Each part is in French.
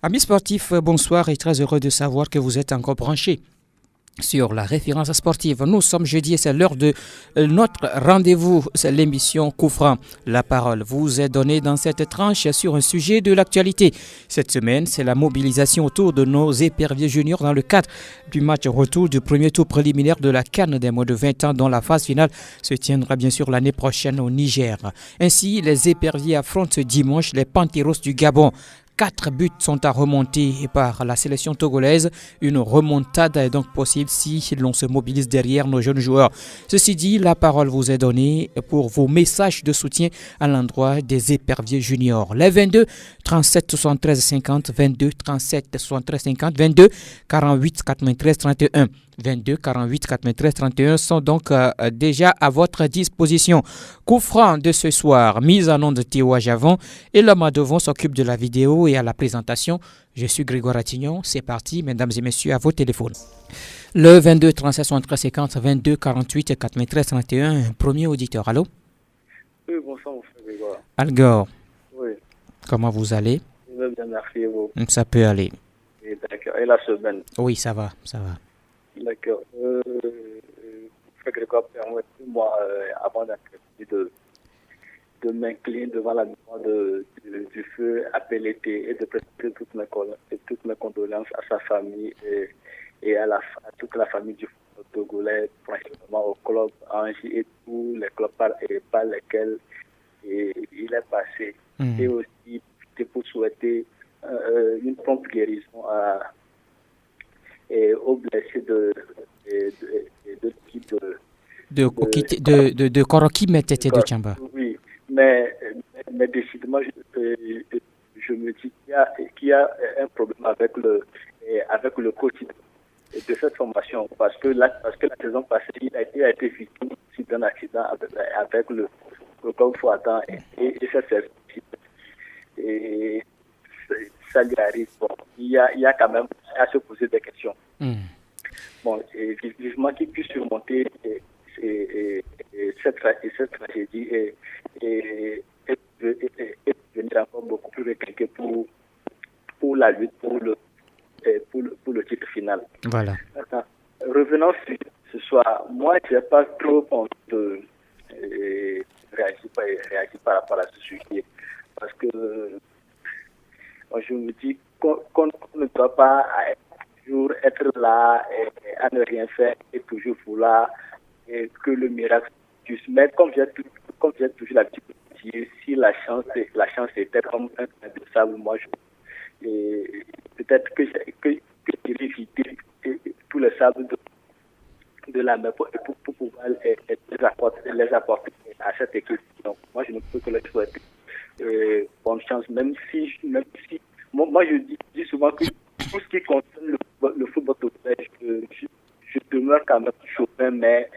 Amis sportifs, bonsoir et très heureux de savoir que vous êtes encore branchés sur la référence sportive. Nous sommes jeudi et c'est l'heure de notre rendez-vous. C'est l'émission Coup franc. La parole vous est donnée dans cette tranche sur un sujet de l'actualité. Cette semaine, c'est la mobilisation autour de nos éperviers juniors dans le cadre du match retour du premier tour préliminaire de la CAN des moins de 20 ans dont la phase finale se tiendra bien sûr l'année prochaine au Niger. Ainsi, les éperviers affrontent ce dimanche les Panteros du Gabon. 4 buts sont à remonter par la sélection togolaise. Une remontada est donc possible si l'on se mobilise derrière nos jeunes joueurs. Ceci dit, la parole vous est donnée pour vos messages de soutien à l'endroit des éperviers juniors. Les 22 37 73 50, 22 37 73 50, 22 48 93 31. 22 48 93 31 sont donc déjà à votre disposition. Coup franc de ce soir, mise en onde de Théo Javon et l'homme à devant s'occupe de la vidéo et à la présentation. Je suis Grégoire Attignon. C'est parti, mesdames et messieurs, à vos téléphones. Le 22 37 73 50, 22 48 93 31. Premier auditeur. Allô? Oui, bonsoir, mon frère Grégoire. Algor. Oui. Comment vous allez? Je vais bien, merci et vous. Ça peut aller. Et d'accord. Et la semaine? Oui, ça va, ça va. D'accord. Frère Grégoire, permettez-moi, avant d'accepter de m'incliner devant la mémoire du feu appelé été et de présenter toutes mes condoléances à sa famille et à toute la famille du football togolais, principalement au club Angie et tous les clubs par lesquels il est passé. Et aussi pour souhaiter une prompte guérison aux blessés de l'équipe de Koroki Metete de Tchamba. Oui, mais décidément, je me dis qu'il y a un problème avec le coach de cette formation parce que la saison passée, il a été victime d'un accident avec le club Fouaddan et cette saison. Et ça lui arrive. Bon, il y a quand même à se poser des questions. Bon, et vivement qu'il puisse surmonter cette tragédie et devenir encore beaucoup plus requinqué pour la lutte pour le titre final. Voilà. Maintenant, revenons sur ce soir. Moi, je n'ai pas trop envie de réagir par rapport à ce sujet parce que je me dis qu'on ne doit pas toujours être là à ne rien faire et toujours vouloir que le miracle puisse. Mais comme j'ai toujours l'habitude de dire, si la chance était comme un grain de sable, moi peut-être que j'irais éviter tous les sables de la mer pour pouvoir les apporter à cette équipe. Donc moi je ne peux que leur souhaiter bonne chance, même si moi je dis souvent que tout ce qui concerne le football total, je demeure quand même chauvin, mais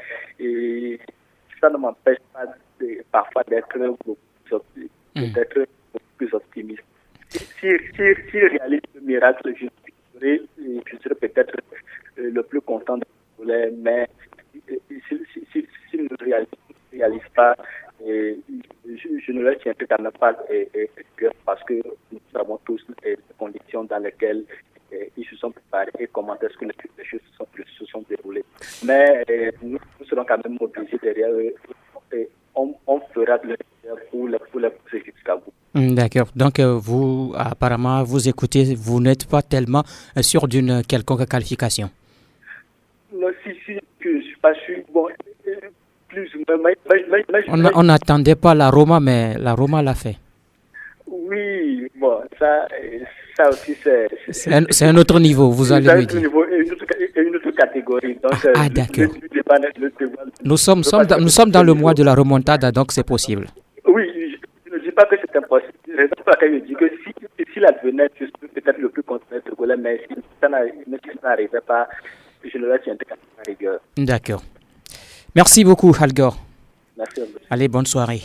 ça ne m'empêche pas parfois d'être beaucoup plus optimiste. Si réalise le miracle, je serais peut-être le plus content de voler, mais s'il ne réalise pas, je ne le tiendrai quand même pas parce que nous savons tous les conditions dans lesquelles ils se sont préparés et comment est-ce que les choses se sont déroulées. Mais nous serons quand même mobilisés derrière eux et on fera de l'effort pour les pousser jusqu'à bout. D'accord. Donc, vous, apparemment, vous écoutez, vous n'êtes pas tellement sûr d'une quelconque qualification. Non, si, je ne suis pas sûr. Bon, plus ou moins. On n'attendait pas la Roma, mais la Roma l'a fait. Oui, bon, ça aussi, c'est un autre niveau, vous allez me dire. Une autre catégorie. Donc, d'accord. Nous sommes dans le mois de la remontada, donc c'est possible. Oui, je ne dis pas que c'est impossible. C'est la raison pour laquelle je dis que si l'advenait, je suis peut-être le plus content de Togolais, mais si ça n'arrivait pas, je le retiendrai à rigueur. D'accord. Merci beaucoup, Algor. Merci à vous. Allez, bonne soirée.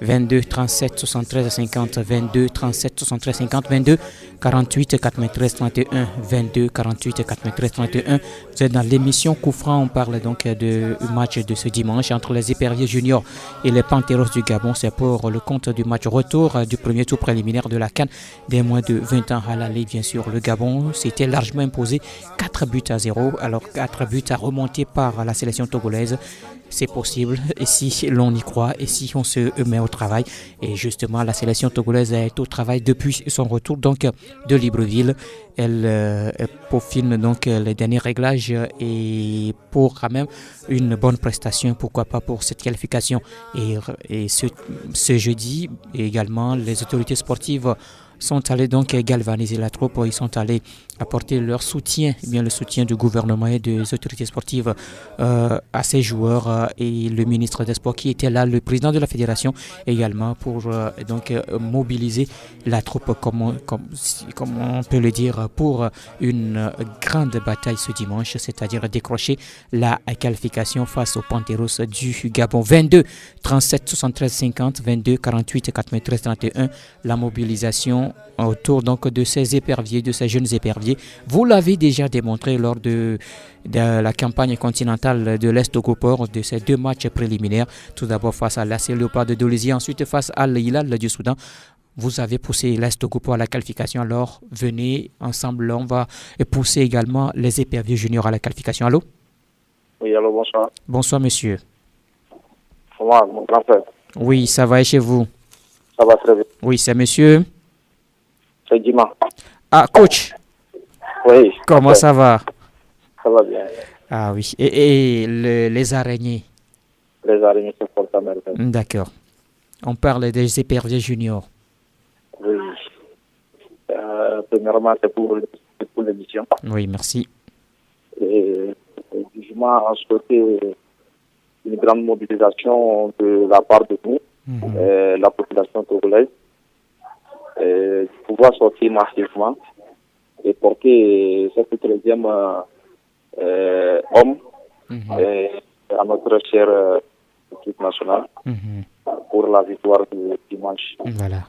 22 37 73 50, 22 37 73 50, 22 48 93 31, 22 48 93 31. Vous êtes dans l'émission Coup franc. On parle donc du match de ce dimanche entre les Éperviers juniors et les Panteros du Gabon. C'est pour le compte du match retour du premier tour préliminaire de la CAN des moins de 20 ans à l'aller. Bien sûr, le Gabon s'était largement imposé 4 buts à 0. Alors 4 buts à remonter par la sélection togolaise. C'est possible, et si l'on y croit, et si on se met au travail. Et justement, la sélection togolaise est au travail depuis son retour donc de Libreville. Elle peaufine donc les derniers réglages et pour quand même une bonne prestation, pourquoi pas pour cette qualification. Et ce jeudi, également, les autorités sportives sont allés donc galvaniser la troupe. Ils sont allés apporter leur soutien, bien le soutien du gouvernement et des autorités sportives à ces joueurs et le ministre des Sports qui était là, le président de la fédération également pour donc mobiliser la troupe comme on peut le dire pour une grande bataille ce dimanche, c'est-à-dire décrocher la qualification face aux Panteros du Gabon. 22 37 73 50, 22 48 93 31, la mobilisation autour donc de ces éperviers, de ces jeunes éperviers. Vous l'avez déjà démontré lors de la campagne continentale de l'Est au Gopor, de ces 2 matchs préliminaires. Tout d'abord face à l'AS Léopard de Dolisie, ensuite face à l'Hilal du Soudan. Vous avez poussé l'Est au Gopor à la qualification, alors venez ensemble, on va pousser également les éperviers juniors à la qualification. Allô? Oui, allô, bonsoir. Bonsoir monsieur. Comment, mon grand frère? Oui, ça va et chez vous? Ça va très bien. Oui, c'est monsieur? C'est Dima. Ah, coach? Oui. Comment ça va? Ça va bien. Ah oui. Et les araignées? Les araignées sont fortes à merveille. D'accord. On parle des éperviers juniors. Oui. Premièrement, c'est pour l'émission. Oui, merci. Et justement, on souhaitait une grande mobilisation de la part de nous, la population togolaise, de pouvoir sortir massivement et porter cette 13e homme à notre chère équipe nationale pour la victoire du dimanche. Voilà.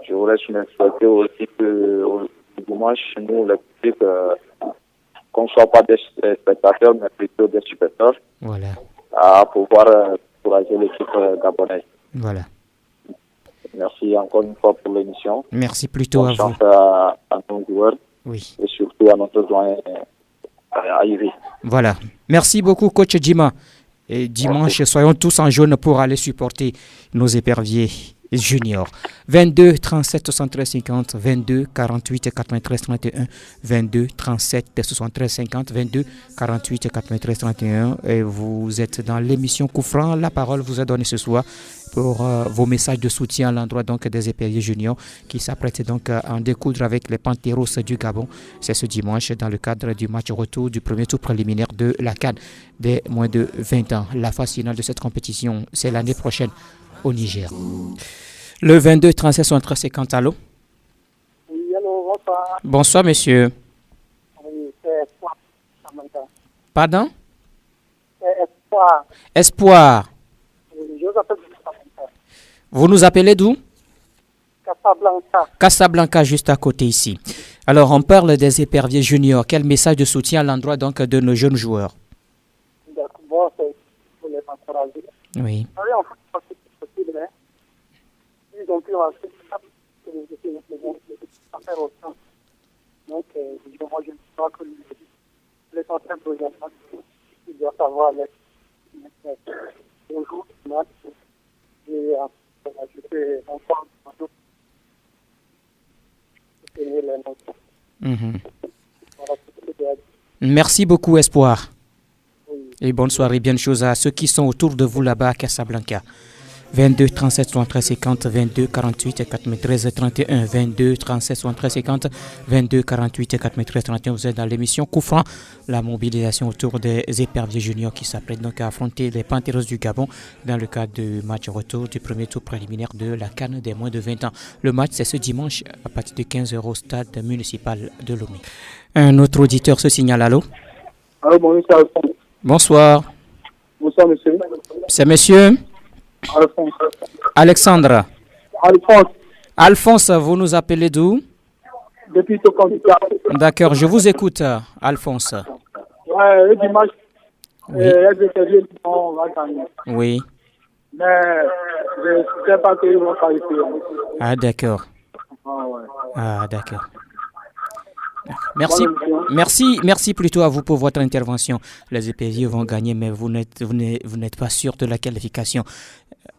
Je voulais souhaiter aussi que dimanche, nous, le public, qu'on ne soit pas des spectateurs, mais plutôt des spectateurs, voilà, à pouvoir encourager l'équipe gabonaise. Voilà. Merci encore une fois pour l'émission. Merci plutôt à vous. Chance à nos joueurs. Oui. Et surtout à notre doyen Ivy. Voilà. Merci beaucoup, coach Djima. Et dimanche, soyons tous en jaune pour aller supporter nos éperviers juniors. 22 37 73 50, 22 48 93 31, 22 37 73 50, 22 48 93 31. Et vous êtes dans l'émission Coup franc. La parole vous est donnée ce soir pour vos messages de soutien à l'endroit donc des éperviers juniors qui s'apprêtent donc à en découdre avec les Panteros du Gabon. C'est ce dimanche dans le cadre du match retour du premier tour préliminaire de la CAN des moins de 20 ans. La phase finale de cette compétition, c'est l'année prochaine au Niger. Le 22 37 73 50, allô? Oui, allô, bonsoir. Bonsoir, monsieur. Oui, c'est Espoir. Pardon? C'est Espoir. Espoir. Oui, je vous appelle de Casablanca. Vous nous appelez d'où? Casablanca. Casablanca, juste à côté ici. Alors, on parle des éperviers juniors. Quel message de soutien à l'endroit donc de nos jeunes joueurs? D'accord, bon, c'est pour les encourager. Oui. Oui, en fait, c'est possible, hein. Ils ont pu lancer que les équipes vont faire au temps. Donc, moi, je crois que l'essentiel pour les enfants, ils doivent savoir bonjour, match, et ajouter encore les notes. Merci beaucoup, Espoir. Oui. Et bonne soirée, bien de choses à ceux qui sont autour de vous là-bas à Casablanca. 22 37 73 50, 22 48 93 31, 22 37 73 50, 22 48 93 31. Vous êtes dans l'émission Coup franc, la mobilisation autour des éperviers juniors qui s'apprêtent donc à affronter les Panteros du Gabon dans le cadre du match retour du premier tour préliminaire de la CAN des moins de 20 ans. Le match, c'est ce dimanche à partir de 15h au stade municipal de Lomé. Un autre auditeur se signale, allô? Allô, bonsoir. Bonsoir. Bonsoir, monsieur. C'est monsieur? Alphonse. Alexandre. Alphonse, Alphonse, vous nous appelez d'où? depuis Tokondica. D'accord, je vous écoute, Alphonse. Ouais, le dimanche, Oui. on va gagner. Oui. Mais je ne sais pas qu'ils vont qualifier. Ah, d'accord. Ah, ouais. Ah, d'accord. Merci, Bonne émission. merci plutôt à vous pour votre intervention. Les EPJ vont gagner, mais vous n'êtes pas sûr de la qualification.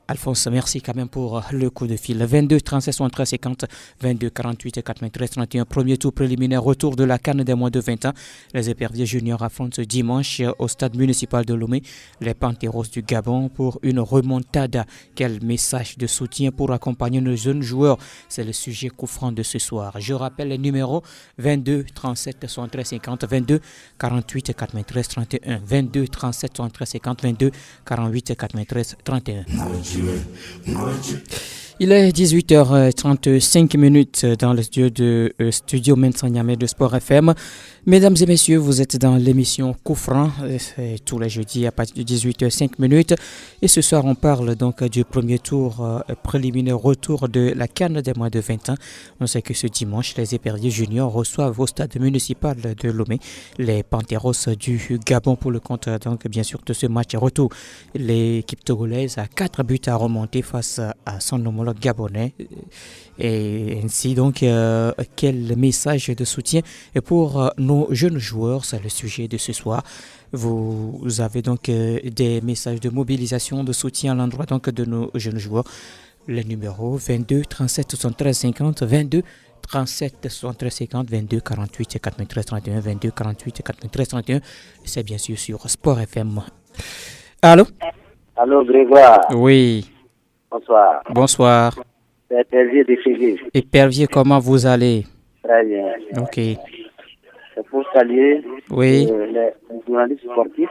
Alphonse, merci quand même pour le coup de fil. 22 37 73 50, 22 48 93 31. Premier tour préliminaire, retour de la CAN des moins de 20 ans. Les éperviers juniors affrontent ce dimanche au stade municipal de Lomé les Panteros du Gabon pour une remontada. Quel message de soutien pour accompagner nos jeunes joueurs? C'est le sujet coup franc de ce soir. Je rappelle les numéros 22 37 73 50, 22 48 93 31, 22 37 73 50, 22 48 93 31. Il est 18h35 dans le studio de Studio Mensanyame de Sport FM. Mesdames et messieurs, vous êtes dans l'émission Coup franc, tous les jeudis à partir de 18h05. Et ce soir, on parle donc du premier tour préliminaire retour de la CAN des moins de 20 ans. On sait que ce dimanche, les éperviers juniors reçoivent au stade municipal de Lomé les Panteros du Gabon pour le compte donc bien sûr de ce match retour. L'équipe togolaise a 4 buts à remonter face à son homologue gabonais. Et ainsi donc, quel message de soutien pour nos jeunes joueurs, c'est le sujet de ce soir. Vous avez donc des messages de mobilisation, de soutien à l'endroit donc de nos jeunes joueurs. Le numéro 22 37 73 50, 22 37 73 50, 22 48 93 31, 22 48 93 31. C'est bien sûr sur Sport FM. Allô? Allô, Grégoire. Oui. Bonsoir. Bonsoir. C'est Pervier de Fégé. Épervier, comment vous allez? Très bien. Ok. C'est pour saluer Oui. les journalistes sportifs,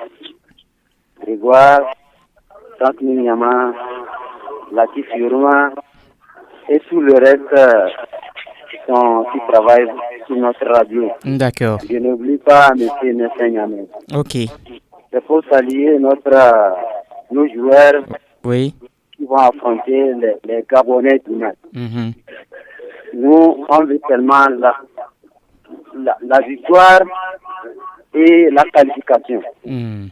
Grégoire, Franck Minyama, Latif Yourma et tout le reste qui travaillent sur notre radio. D'accord. Je n'oublie pas M. Nessin Yamé. Ok. C'est pour saluer nos joueurs Oui. qui vont affronter les Gabonais du match. Mhm. Nous, on veut tellement la victoire et la qualification. Mhm.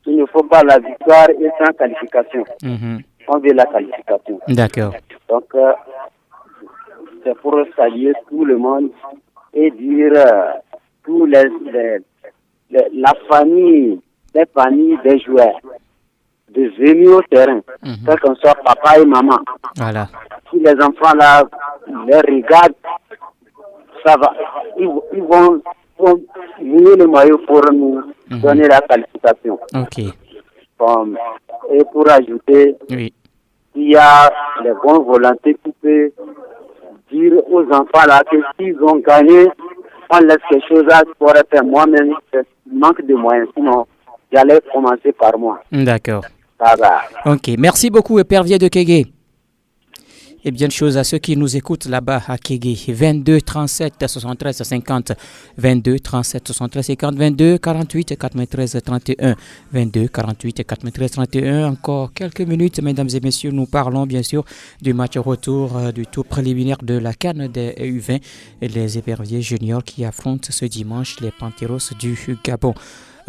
Il ne faut pas la victoire et sans qualification. Mhm. On veut la qualification. D'accord. Donc, c'est pour saluer tout le monde et dire tous la famille, les familles des joueurs de venir au terrain, quel qu'on soit papa et maman. Voilà. Si les enfants là les regardent, ça va. Ils vont venir le maillot pour nous donner la qualification. Ok. Et pour ajouter, Oui. il y a les bonnes volontés qui peuvent dire aux enfants là que s'ils ont gagné, on laisse quelque chose à pour faire. Moi-même, manque de moyens. Sinon, j'allais commencer par moi. D'accord. Ça va. Ok. Merci beaucoup, Épervier de Kégué. Et bien de choses à ceux qui nous écoutent là-bas à Kégué. 22 37 73 50, 22 37 73 50, 22 48 93 31, 22 48 93 31. Encore quelques minutes, mesdames et messieurs, nous parlons bien sûr du match retour du tour préliminaire de la CAN des U20 et les éperviers juniors qui affrontent ce dimanche les Panteros du Gabon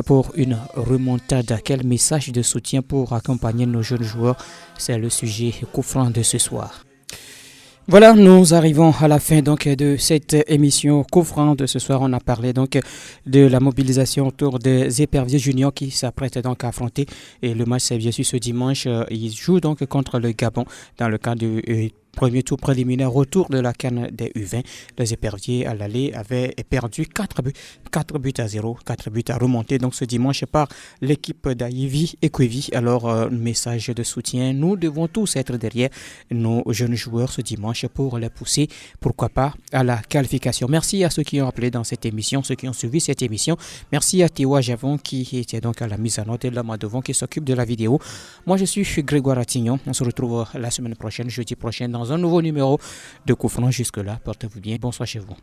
pour une remontada. Quel message de soutien pour accompagner nos jeunes joueurs? C'est le sujet coup franc de ce soir. Voilà, nous arrivons à la fin donc de cette émission coup franc de ce soir. On a parlé donc de la mobilisation autour des éperviers juniors qui s'apprêtent donc à affronter, et le match c'est bien sûr ce dimanche. Ils jouent donc contre le Gabon dans le cadre du premier tour préliminaire retour de la CAN des U20. Les éperviers à l'aller avaient perdu 4 buts à 0, 4 buts à remonter donc ce dimanche par l'équipe d'Aïvi et Kouivi. Alors, message de soutien, nous devons tous être derrière nos jeunes joueurs ce dimanche pour les pousser, pourquoi pas, à la qualification. Merci à ceux qui ont appelé dans cette émission, ceux qui ont suivi cette émission. Merci à Tiwa Javon qui était donc à la mise en note et Lama Devon qui s'occupe de la vidéo. Moi, je suis Grégoire Attignon. On se retrouve la semaine prochaine, jeudi prochain, dans un nouveau numéro de Coup franc. Jusque-là, portez-vous bien. Bonsoir chez vous.